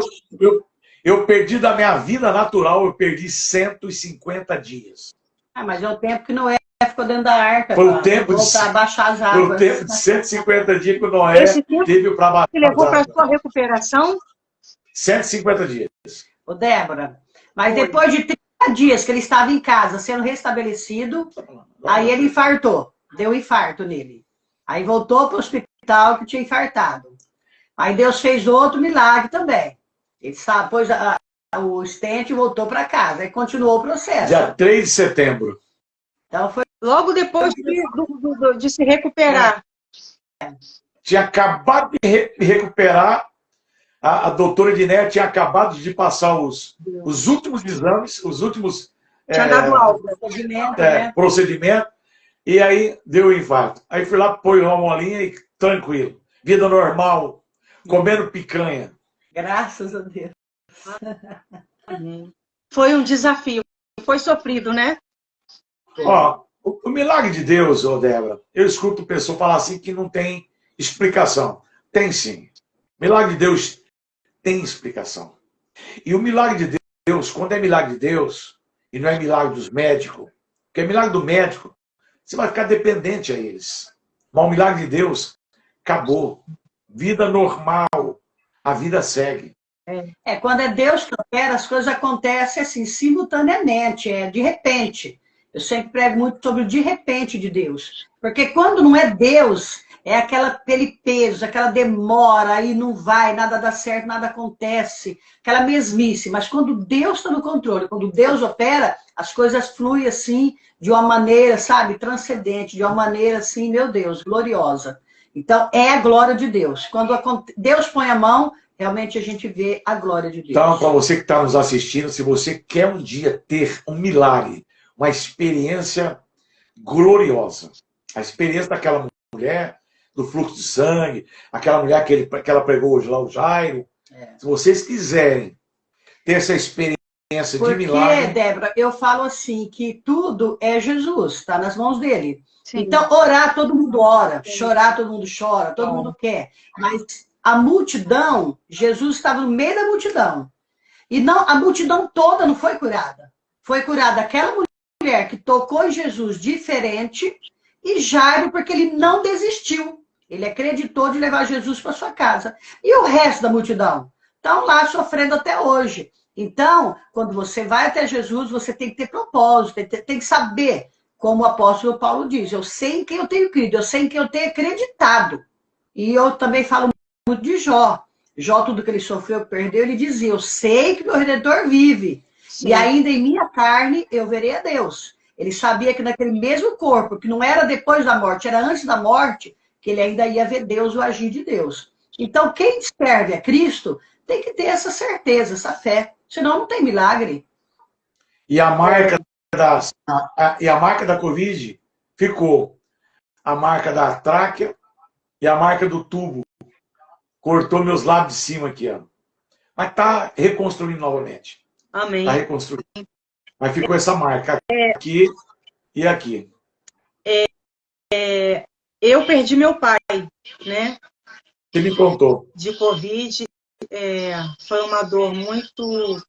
eu perdi da minha vida natural, eu perdi 150 dias. Mas é o tempo que Noé ficou dentro da arca Foi o para tempo de, voltar a baixar as foi o águas. tempo de 150 dias que o Noé Esse tempo teve para baixar que as levou para a águas. sua recuperação? 150 dias. Ô, Débora, mas Foi. depois de 30 dias que ele estava em casa sendo restabelecido, aí ele infartou. Deu um infarto nele. Aí voltou para o hospital que tinha infartado. Aí Deus fez outro milagre também. Ele pôs o stent e voltou para casa. Aí continuou o processo. Dia 3 de setembro. Então foi. Logo depois de se recuperar. Tinha acabado de recuperar, a doutora Edneia tinha acabado de passar os últimos exames, os últimos Tinha dado alta. procedimentos, e aí deu o infarto. Aí fui lá, pôs uma molinha e tranquilo. Vida normal, comendo picanha. Graças a Deus. Foi um desafio. Foi sofrido, né? Ó, o milagre de Deus, ô Débora, eu escuto pessoa falar assim que não tem explicação. Tem sim. Milagre de Deus tem explicação. E o milagre de Deus, quando é milagre de Deus, e não é milagre dos médicos, porque é milagre do médico, você vai ficar dependente a eles. Mas o milagre de Deus, acabou. Vida normal. A vida segue. Quando é Deus que opera, as coisas acontecem assim, simultaneamente, de repente. Eu sempre prego muito sobre o de repente de Deus. Porque quando não é Deus, é aquele peso, aquela demora, aí não vai, nada dá certo, nada acontece, aquela mesmice. Mas quando Deus está no controle, quando Deus opera, as coisas fluem assim, de uma maneira, sabe, transcendente, de uma maneira assim, meu Deus, gloriosa. Então, é a glória de Deus. Quando Deus põe a mão, realmente a gente vê a glória de Deus. Então, para você que está nos assistindo, se você quer um dia ter um milagre, uma experiência gloriosa, a experiência daquela mulher, do fluxo de sangue, aquela mulher que ela pregou hoje lá, o Jairo, se vocês quiserem ter essa experiência de milagre... Porque, Débora, eu falo assim, que tudo é Jesus, está nas mãos dele. Sim. Então, orar, todo mundo ora, chorar, todo mundo chora, todo mundo quer. Mas a multidão, Jesus estava no meio da multidão. E não, a multidão toda não foi curada. Foi curada aquela mulher que tocou em Jesus diferente e Jairo, porque ele não desistiu. Ele acreditou de levar Jesus para sua casa. E o resto da multidão? Estão lá sofrendo até hoje. Então, quando você vai até Jesus, você tem que ter propósito, tem que saber, como o apóstolo Paulo diz, eu sei em quem eu tenho crido, eu sei em quem eu tenho acreditado. E eu também falo muito de Jó. Jó, tudo que ele sofreu, perdeu, ele dizia, eu sei que meu Redentor vive. Sim. E ainda em minha carne eu verei a Deus. Ele sabia que naquele mesmo corpo, que não era depois da morte, era antes da morte, que ele ainda ia ver Deus, o agir de Deus. Então, quem serve a Cristo tem que ter essa certeza, essa fé. Senão não tem milagre. E a marca da Covid ficou. A marca da tráquea e a marca do tubo. Cortou meus lábios de cima aqui, ó. Mas tá reconstruindo novamente. Amém. Tá reconstruindo. Mas ficou essa marca aqui e aqui. Eu perdi meu pai, né? Você me contou. De Covid. Foi uma dor muito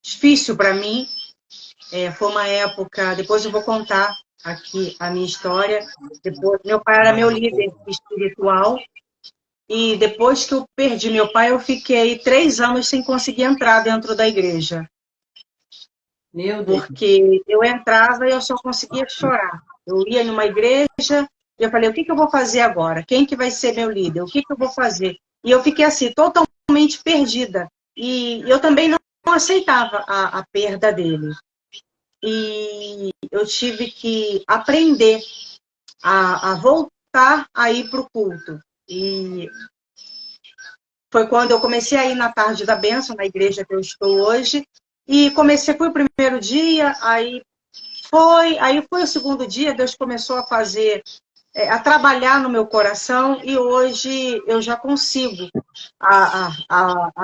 difícil para mim. Foi uma época... Depois eu vou contar aqui a minha história. Depois, meu pai era meu líder espiritual. E depois que eu perdi meu pai, eu fiquei 3 anos sem conseguir entrar dentro da igreja. Meu Deus. Porque eu entrava e eu só conseguia chorar. Eu ia numa igreja e eu falei, o que eu vou fazer agora? Quem que vai ser meu líder? O que eu vou fazer? E eu fiquei assim, totalmente perdida. E eu também não aceitava a perda dele. E eu tive que aprender a voltar a ir para o culto. E foi quando eu comecei a ir na tarde da bênção, na igreja que eu estou hoje. E fui o primeiro dia, aí foi o segundo dia, Deus começou a fazer, a trabalhar no meu coração, e hoje eu já consigo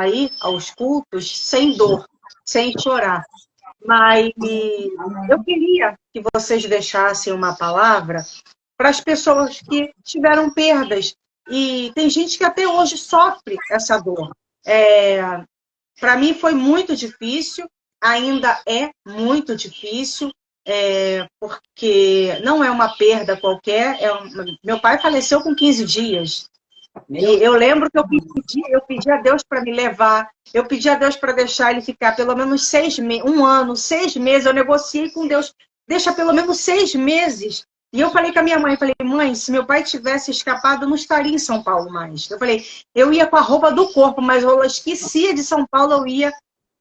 ir aos cultos sem dor, sem chorar. Mas eu queria que vocês deixassem uma palavra para as pessoas que tiveram perdas. E tem gente que até hoje sofre essa dor. Para mim foi muito difícil, ainda é muito difícil, porque não é uma perda qualquer. Meu pai faleceu com 15 dias. E eu lembro que eu pedi a Deus para me levar, eu pedi a Deus para deixar ele ficar pelo menos 6 meses, 1 ano, 6 meses. Eu negociei com Deus, deixa pelo menos 6 meses. E eu falei com a minha mãe, falei, mãe, se meu pai tivesse escapado, eu não estaria em São Paulo mais. Eu falei, eu ia com a roupa do corpo, mas eu esquecia de São Paulo, eu ia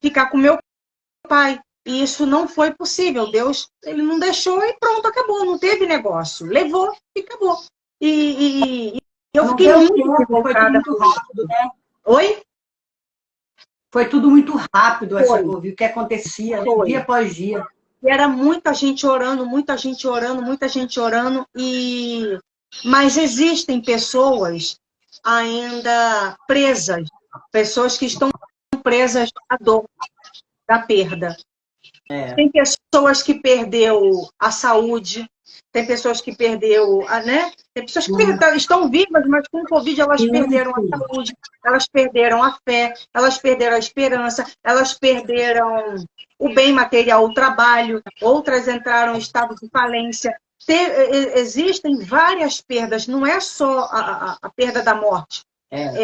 ficar com meu pai. E isso não foi possível. Deus, ele não deixou e pronto, acabou. Não teve negócio. Levou e acabou. E eu fiquei muito revoltada. Foi tudo muito rápido, né? Oi? Foi tudo muito rápido, o que acontecia, dia após dia. E era muita gente orando, muita gente orando, muita gente orando. Mas existem pessoas ainda presas, pessoas que estão presas à dor da perda. Tem pessoas que perdeu a saúde, tem pessoas que perdeu, né? Tem pessoas que estão vivas, mas com o Covid elas perderam a saúde, elas perderam a fé, elas perderam a esperança, elas perderam o bem material, o trabalho, outras entraram em estado de falência. Existem várias perdas, não é só a perda da morte.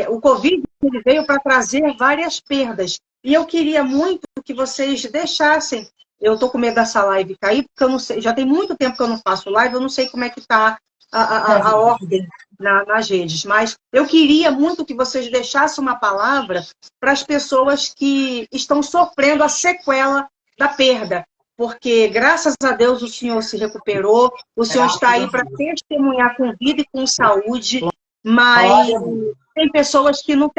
O Covid ele veio para trazer várias perdas. E eu queria muito que vocês deixassem. Eu estou com medo dessa live cair, porque eu não sei, já tem muito tempo que eu não faço live, eu não sei como é que está a ordem nas redes. Mas eu queria muito que vocês deixassem uma palavra para as pessoas que estão sofrendo a sequela da perda. Porque, graças a Deus, o senhor se recuperou, o senhor está aí para testemunhar com vida e com saúde, mas tem pessoas que não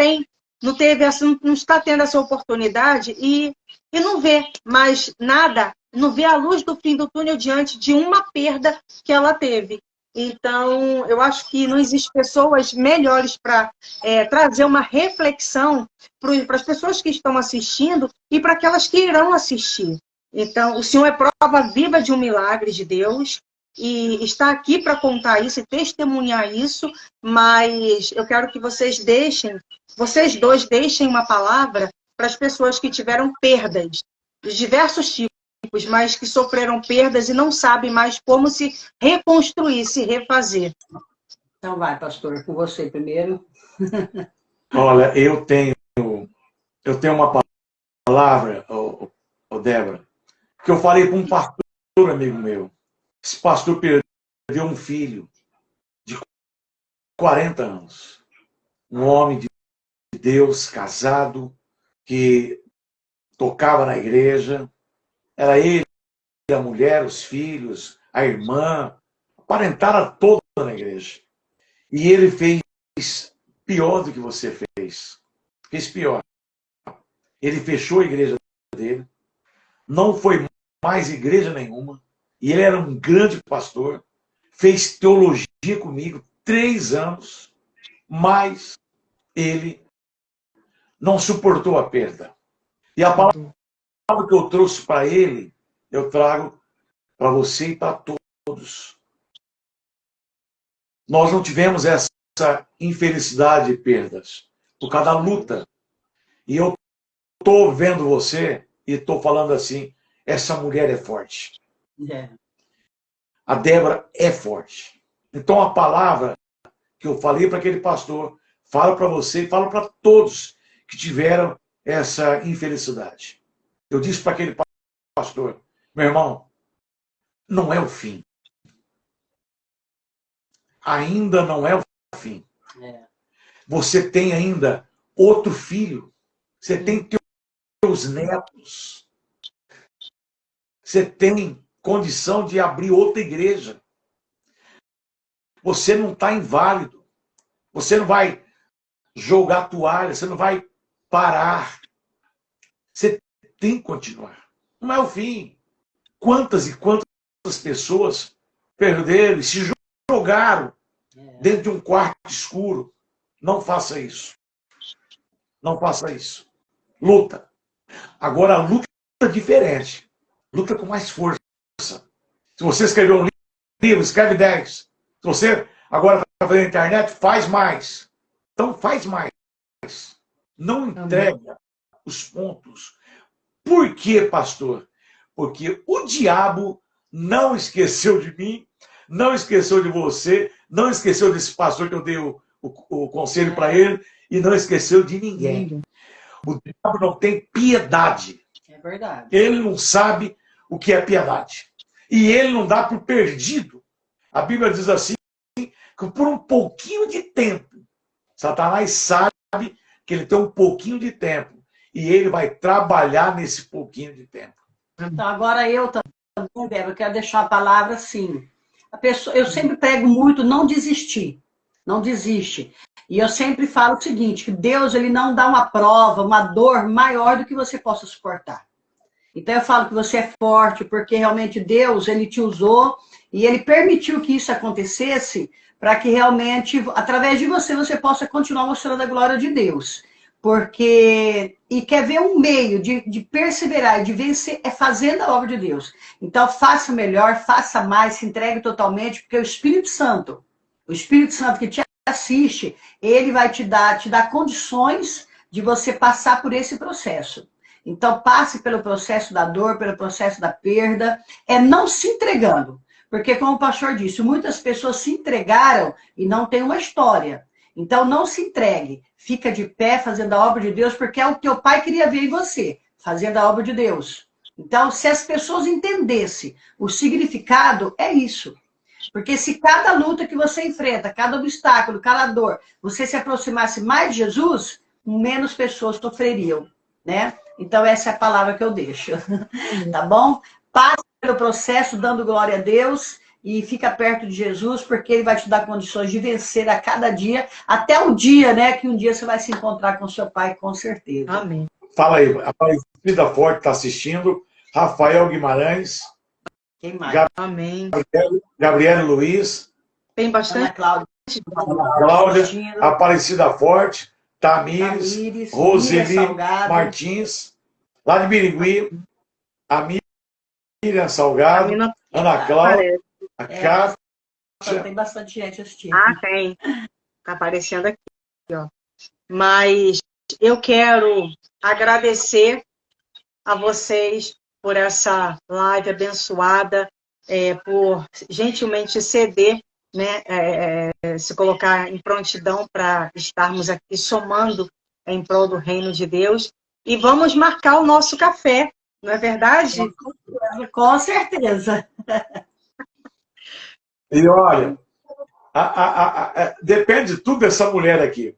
está tendo essa oportunidade e não vê mais nada, não vê a luz do fim do túnel diante de uma perda que ela teve. Então, eu acho que não existem pessoas melhores para trazer uma reflexão para as pessoas que estão assistindo e para aquelas que irão assistir. Então, o Senhor é prova viva de um milagre de Deus e está aqui para contar isso e testemunhar isso, mas eu quero que vocês dois deixem uma palavra para as pessoas que tiveram perdas de diversos tipos, mas que sofreram perdas e não sabem mais como se reconstruir, se refazer. Então vai, pastor, com você primeiro. Olha, eu tenho uma palavra, Débora, que eu falei com um pastor amigo meu. Esse pastor perdeu um filho de 40 anos. Um homem de Deus, casado, que tocava na igreja. Era ele, a mulher, os filhos, a irmã, a parentada toda na igreja. E ele fez pior do que você fez. Fez pior. Ele fechou a igreja dele, não foi mais igreja nenhuma, e ele era um grande pastor, fez teologia comigo 3 anos, mas ele não suportou a perda. E a palavra que eu trouxe para ele, eu trago para você e para todos. Nós não tivemos essa infelicidade de perdas, por causa da luta. E eu estou vendo você e estou falando assim, essa mulher é forte. A Débora é forte. Então a palavra que eu falei para aquele pastor, falo para você e falo para todos que tiveram essa infelicidade. Eu disse para aquele pastor, meu irmão, não é o fim. Ainda não é o fim. Você tem ainda outro filho. Você tem teus netos. Você tem condição de abrir outra igreja. Você não está inválido. Você não vai jogar a toalha. Você não vai parar. Você tem que continuar. Não é o fim. Quantas e quantas pessoas perderam e se jogaram dentro de um quarto escuro. Não faça isso. Não faça isso. Luta. Agora, a luta é diferente. Luta com mais força. Se você escrever um livro, escreve 10. Se você agora está fazendo internet, faz mais. Então, faz mais. Não entrega os pontos. Por quê, pastor? Porque o diabo não esqueceu de mim, não esqueceu de você, não esqueceu desse pastor que eu dei o conselho para ele, e não esqueceu de ninguém. O diabo não tem piedade. É verdade. Ele não sabe o que é piedade. E ele não dá por perdido. A Bíblia diz assim, que por um pouquinho de tempo, Satanás sabe que ele tem um pouquinho de tempo. E ele vai trabalhar nesse pouquinho de tempo. Então, agora eu também, Débora, eu quero deixar a palavra assim. Eu sempre prego muito não desistir. Não desiste. E eu sempre falo o seguinte, que Deus ele não dá uma prova, uma dor maior do que você possa suportar. Então eu falo que você é forte, porque realmente Deus ele te usou e ele permitiu que isso acontecesse para que realmente, através de você, você possa continuar mostrando a glória de Deus. Porque, e quer ver um meio de perseverar e de vencer, é fazendo a obra de Deus. Então, faça melhor, faça mais, se entregue totalmente, porque o Espírito Santo que te assiste, ele vai te dar condições de você passar por esse processo. Então, passe pelo processo da dor, pelo processo da perda, não se entregando. Porque, como o pastor disse, muitas pessoas se entregaram e não tem uma história. Então, não se entregue. Fica de pé fazendo a obra de Deus, porque é o que teu pai queria ver em você, fazendo a obra de Deus. Então, se as pessoas entendessem o significado, é isso. Porque se cada luta que você enfrenta, cada obstáculo, cada dor, você se aproximasse mais de Jesus, menos pessoas sofreriam, né? Então, essa é a palavra que eu deixo. Tá bom? Passe pelo processo, dando glória a Deus, e fica perto de Jesus, porque ele vai te dar condições de vencer a cada dia, até o dia, né, que um dia você vai se encontrar com seu pai, com certeza. Amém. Fala aí, a Aparecida Forte está assistindo, Rafael Guimarães, Quem mais? Amém. Gabriel Luiz, Tem Ana bastante. Cláudia, Aparecida Forte, Tamires, Roseli Martins, lá de Birigui, a Miriam Salgado, Ana Cláudia, a Cátia. Tem bastante gente assistindo. Ah, tem. Tá aparecendo aqui, ó. Mas eu quero agradecer a vocês por essa live abençoada, por gentilmente ceder, né, se colocar em prontidão para estarmos aqui somando em prol do reino de Deus. E vamos marcar o nosso café, não é verdade? Com certeza. E olha, depende de tudo dessa mulher aqui.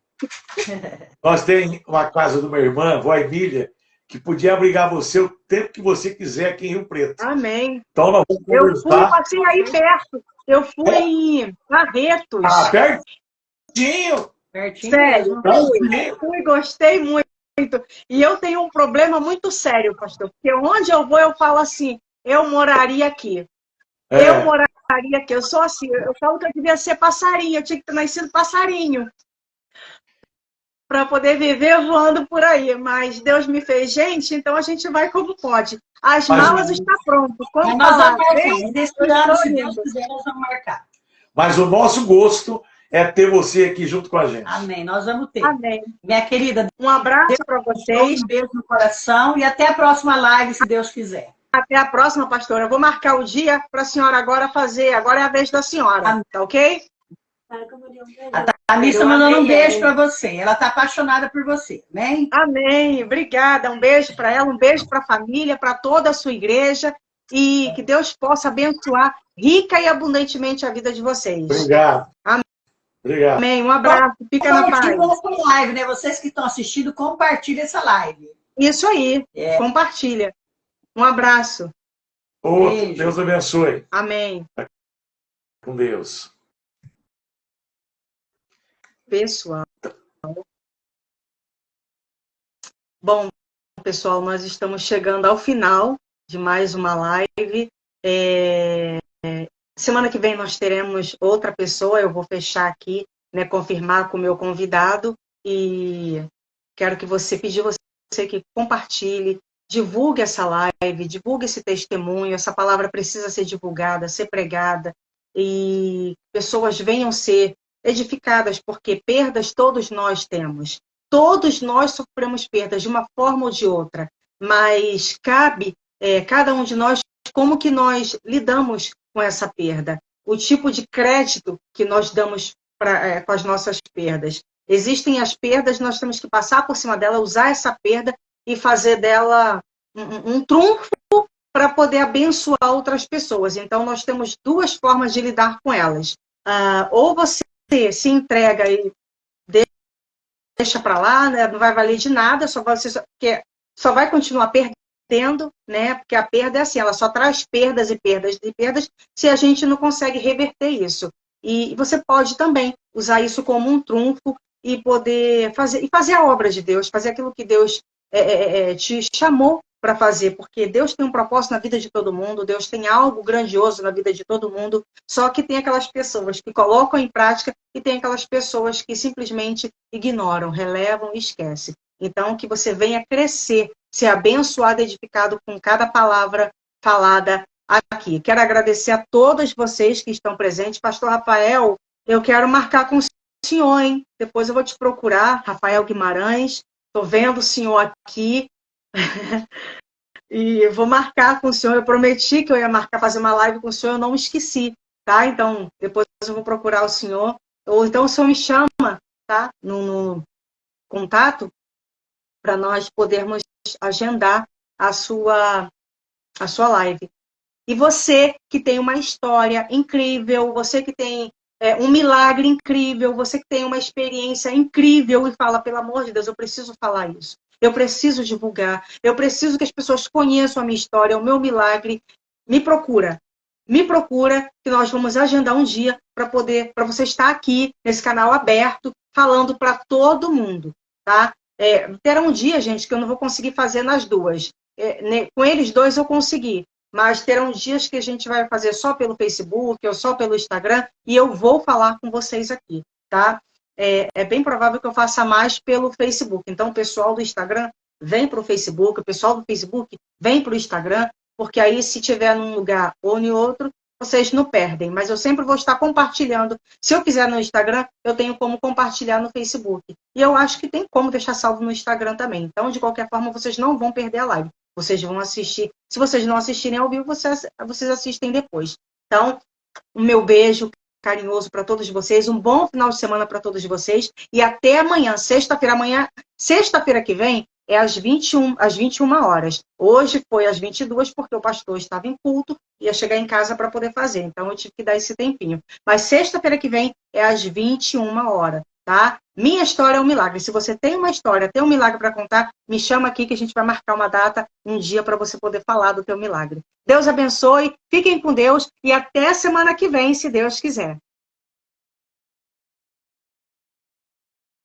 Nós temos uma casa de uma irmã, vó Emília, que podia abrigar você o tempo que você quiser aqui em Rio Preto. Amém. Então nós vamos conversar. Eu passei aí perto. Eu fui em Barretos. Ah, pertinho. Sério. Fui, gostei muito. E eu tenho um problema muito sério, pastor. Porque onde eu vou, eu falo assim, eu moraria aqui. Eu moraria aqui. Eu sou assim, eu falo que eu devia ser passarinho. Eu tinha que ter nascido passarinho. Para poder viver voando por aí. Mas Deus me fez gente, então a gente vai como pode. As malas estão prontas. Quando nós vamos marcar. Desse ano, se Deus quiser, nós vamos marcar. Mas o nosso gosto é ter você aqui junto com a gente. Amém. Nós vamos ter. Amém. Minha querida, um abraço para vocês. Um beijo no coração e até a próxima live, se Deus quiser. Até a próxima, pastora. Eu vou marcar o dia para a senhora agora fazer. Agora é a vez da senhora. Amém. Tá ok? A Tamires está mandando um beijo para você. Ela está apaixonada por você. Amém? Amém. Obrigada. Um beijo para ela, um beijo para a família, para toda a sua igreja. E que Deus possa abençoar rica e abundantemente a vida de vocês. Obrigado. Amém. Obrigado. Amém. Um abraço. Fica na paz. Essa live, né? Vocês que estão assistindo, compartilhem essa live. Isso aí. Compartilha. Um abraço. Outro. Deus abençoe. Amém. Com Deus. Pessoal. Bom, pessoal, nós estamos chegando ao final de mais uma live. Semana que vem nós teremos outra pessoa, eu vou fechar aqui, né, confirmar com o meu convidado, e quero que você pedir você que compartilhe, divulgue essa live, divulgue esse testemunho, essa palavra precisa ser divulgada, ser pregada, e pessoas venham ser edificadas, porque perdas todos nós temos. Todos nós sofremos perdas de uma forma ou de outra, mas cabe cada um de nós como que nós lidamos com essa perda, o tipo de crédito que nós damos com as nossas perdas. Existem as perdas, nós temos que passar por cima dela, usar essa perda e fazer dela um trunfo para poder abençoar outras pessoas. Então, nós temos duas formas de lidar com elas. Ou você se entrega e deixa para lá, né? Não vai valer de nada, porque só vai continuar perdendo, né? Porque a perda é assim, ela só traz perdas e perdas e perdas se a gente não consegue reverter isso. E você pode também usar isso como um trunfo e poder fazer a obra de Deus, fazer aquilo que Deus te chamou para fazer, porque Deus tem um propósito na vida de todo mundo, Deus tem algo grandioso na vida de todo mundo, só que tem aquelas pessoas que colocam em prática e tem aquelas pessoas que simplesmente ignoram, relevam e esquecem. Então, que você venha crescer, ser abençoado e edificado com cada palavra falada aqui. Quero agradecer a todos vocês que estão presentes. Pastor Rafael, eu quero marcar com o senhor, hein? Depois eu vou te procurar, Rafael Guimarães. Estou vendo o senhor aqui. E eu vou marcar com o senhor. Eu prometi que eu ia fazer uma live com o senhor, eu não esqueci, tá? Então, depois eu vou procurar o senhor. Ou então o senhor me chama, tá? No contato, para nós podermos agendar a sua live. E você que tem uma história incrível, você que tem um milagre incrível, você que tem uma experiência incrível e fala, pelo amor de Deus, eu preciso falar isso. Eu preciso divulgar, eu preciso que as pessoas conheçam a minha história, o meu milagre. Me procura, que nós vamos agendar um dia para você estar aqui nesse canal aberto, falando para todo mundo, tá? Terá um dia, gente, que eu não vou conseguir fazer nas duas. Com eles dois eu consegui, mas terão dias que a gente vai fazer só pelo Facebook ou só pelo Instagram e eu vou falar com vocês aqui, tá? É bem provável que eu faça mais pelo Facebook. Então, o pessoal do Instagram vem para o Facebook, o pessoal do Facebook vem para o Instagram, porque aí, se tiver num lugar ou em outro, vocês não perdem. Mas eu sempre vou estar compartilhando. Se eu quiser no Instagram, eu tenho como compartilhar no Facebook. E eu acho que tem como deixar salvo no Instagram também. Então, de qualquer forma, vocês não vão perder a live. Vocês vão assistir. Se vocês não assistirem ao vivo, vocês assistem depois. Então, o meu beijo carinhoso para todos vocês, um bom final de semana para todos vocês e até amanhã, sexta-feira que vem é às 21 horas. Hoje foi às 22 porque o pastor estava em culto e ia chegar em casa para poder fazer, então eu tive que dar esse tempinho. Mas sexta-feira que vem é às 21 horas, tá? Minha história é um milagre. Se você tem uma história, tem um milagre para contar, me chama aqui que a gente vai marcar uma data, um dia para você poder falar do teu milagre. Deus abençoe, fiquem com Deus e até semana que vem, se Deus quiser.